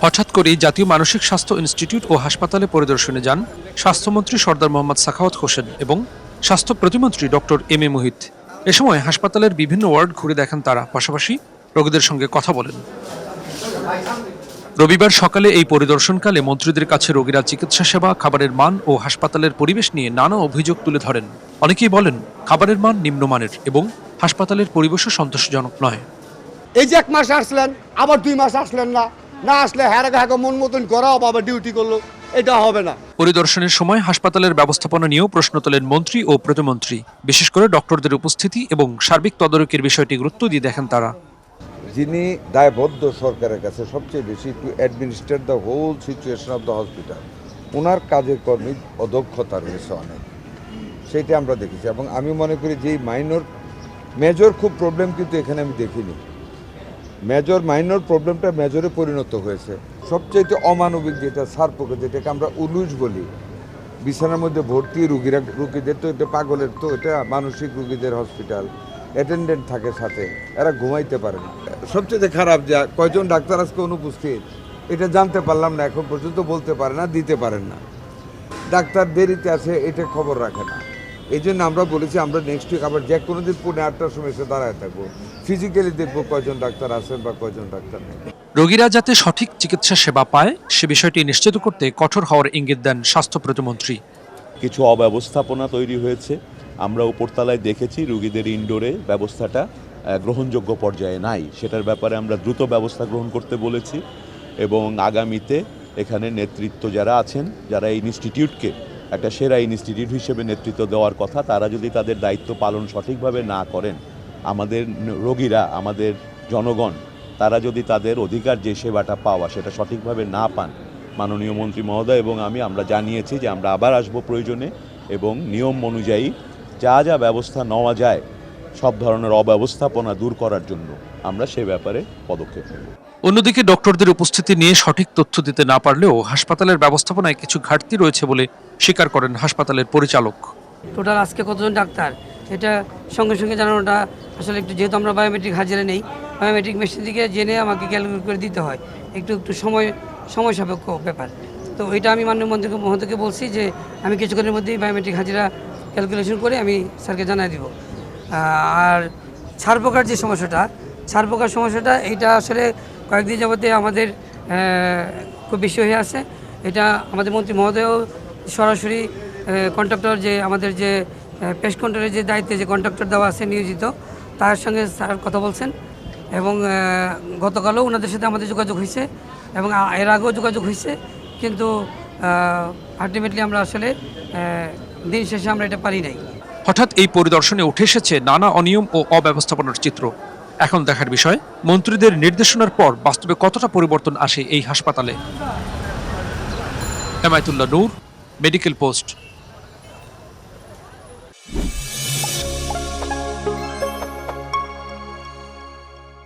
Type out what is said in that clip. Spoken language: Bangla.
হঠাৎ করেই জাতীয় মানসিক স্বাস্থ্য ইনস্টিটিউট ও হাসপাতালে পরিদর্শনে যান স্বাস্থ্যমন্ত্রী সরদার মোহাম্মদ সাখাওয়াত হোসেন এবং স্বাস্থ্য প্রতিমন্ত্রী ডক্টর এম এ মুহিত। এ সময় হাসপাতালের বিভিন্ন ওয়ার্ড ঘুরে দেখেন তারা, পাশাপাশি রোগীদের সঙ্গে কথা বলেন। রবিবার সকালে এই পরিদর্শনকালে মন্ত্রীদের কাছে রোগীরা চিকিৎসা সেবা, খাবারের মান ও হাসপাতালের পরিবেশ নিয়ে নানা অভিযোগ তুলে ধরেন। অনেকেই বলেন খাবারের মান নিম্নমানের এবং হাসপাতালের পরিবেশও সন্তোষজনক নয়। এই যে 1 মাস আসলেন, আবার 2 মাস আসলেন না আসলে হ্যাঁ মন মতন করাও আবার ডিউটি করলো, এটা হবে না। পরিদর্শনের সময় হাসপাতালের ব্যবস্থাপনা নিয়েও প্রশ্ন তোলেন মন্ত্রী ও প্রতিমন্ত্রী। বিশেষ করে ডক্টরদের উপস্থিতি এবং সার্বিক তদারকির বিষয়টি গুরুত্ব দিয়ে দেখেন তারা। যিনি দায়বদ্ধ সরকারের কাছে সবচেয়ে বেশি to administrate the whole situation of the hospital, ওনার কাজের কর্মী অদক্ষতা রয়েছে অনেক, সেইটা আমরা দেখেছি। এবং আমি মনে করি যে মেজর খুব প্রবলেম কিন্তু এখানে আমি দেখিনি। মাইনর প্রবলেমটা মেজরে পরিণত হয়েছে। সবচেয়ে অমানবিক যেটা সারপোকে, যেটাকে আমরা উলুশ বলি, বিছানার মধ্যে ভর্তি রুগীদের তো এটা পাগলের, তো এটা মানসিক রুগীদের হসপিটাল, অ্যাটেন্ডেন্ট থাকে সাথে, এরা ঘুমাইতে পারে না। সবচেয়ে খারাপ যে কয়জন ডাক্তার আজকে অনুপস্থিত এটা জানতে পারলাম না, এখন পর্যন্ত বলতে পারে না, দিতে পারেন না। ডাক্তার দেরিতে আছে এটা খবর রাখে না। এই জন্য আমরা বলেছি আমরা নেক্সট উইক আবার যে কোনো দিন 8:30-টার সময় এসে দাঁড়ায় থাকবো, ফিজিক্যালি দেখবো কয়জন ডাক্তার আছেন বা কয়জন ডাক্তার নেই। রোগীরা যাতে সঠিক চিকিৎসা সেবা পায় সে বিষয়টি নিশ্চিত করতে কঠোর হওয়ার ইঙ্গিত দেন স্বাস্থ্য প্রতিমন্ত্রী। কিছু অব্যবস্থাপনা তৈরি হয়েছে, আমরা উপরতলায় দেখেছি রোগীদের ইনডোরে ব্যবস্থাটা গ্রহণযোগ্য পর্যায়ে নাই, সেটার ব্যাপারে আমরা দ্রুত ব্যবস্থা গ্রহণ করতে বলেছি। এবং আগামীতে এখানে নেতৃত্ব যারা আছেন, যারা এই ইনস্টিটিউটকে একটা সেরা ইনস্টিটিউট হিসেবে নেতৃত্ব দেওয়ার কথা, তারা যদি তাদের দায়িত্ব পালন সঠিকভাবে না করেন, আমাদের রোগীরা, আমাদের জনগণ, তারা যদি তাদের অধিকার যে সেবাটা পাওয়া সেটা সঠিকভাবে না পান, মাননীয় মন্ত্রী মহোদয় এবং আমরা জানিয়েছি যে আমরা আবার আসব প্রয়োজনে, এবং নিয়ম অনুযায়ী যা যা ব্যবস্থা নেওয়া যায় সব ধরনের অব্যবস্থাপনা দূর করার জন্য আমরা সে ব্যাপারে পদক্ষেপ নেব। অন্যদিকে ডক্টরদের উপস্থিতি নিয়ে সঠিক তথ্য দিতে না পারলেও হাসপাতালের ব্যবস্থাপনায় কিছু ঘাটতি রয়েছে বলে স্বীকার করেন হাসপাতালের পরিচালক। টোটাল আজকে কতজন ডাক্তার এটা সঙ্গে সঙ্গে জানানোটা আসলে একটু, যেহেতু আমরা বায়োমেট্রিক হাজিরা নেই, বায়োমেট্রিক মেশিন থেকে জেনে আমাকে ক্যালকুলেট করে দিতে হয়, একটু সময় সাপেক্ষ ব্যাপার। তো এটা আমি মাননীয় মন্ত্রী মহোদয়কে বলছি যে আমি কিছুক্ষণের মধ্যেই বায়োমেট্রিক হাজিরা ক্যালকুলেশন করে আমি স্যারকে জানাই দিব। আর ছাড় পোকার যে সমস্যাটা এইটা আসলে কয়েকদিন যাবতে আমাদের খুব বেশি হয়ে আছে। এটা আমাদের মন্ত্রী মহোদয়ও সরাসরি কন্ট্রাক্টর, যে আমাদের যে পেস্ট কন্ট্রোলের যে দায়িত্বে যে কন্ট্রাক্টর দেওয়া আছে নিয়োজিত, তার সঙ্গে স্যার কথা বলছেন এবং গতকালও ওনাদের সাথে আমাদের যোগাযোগ হয়েছে এবং এর আগেও যোগাযোগ হয়েছে, কিন্তু আলটিমেটলি আমরা আসলে দিন শেষে আমরা এটা পারি নাই। হঠাৎ এই পরিদর্শনে উঠে এসেছে নানা অনিয়ম ও অব্যবস্থাপনার চিত্র। এখন দেখার বিষয় মন্ত্রীদের নির্দেশনার পর বাস্তবে কতটা পরিবর্তন আসে এই হাসপাতালে। হেমায়েতুল্লাহ নূর, মেডিকেল পোস্ট।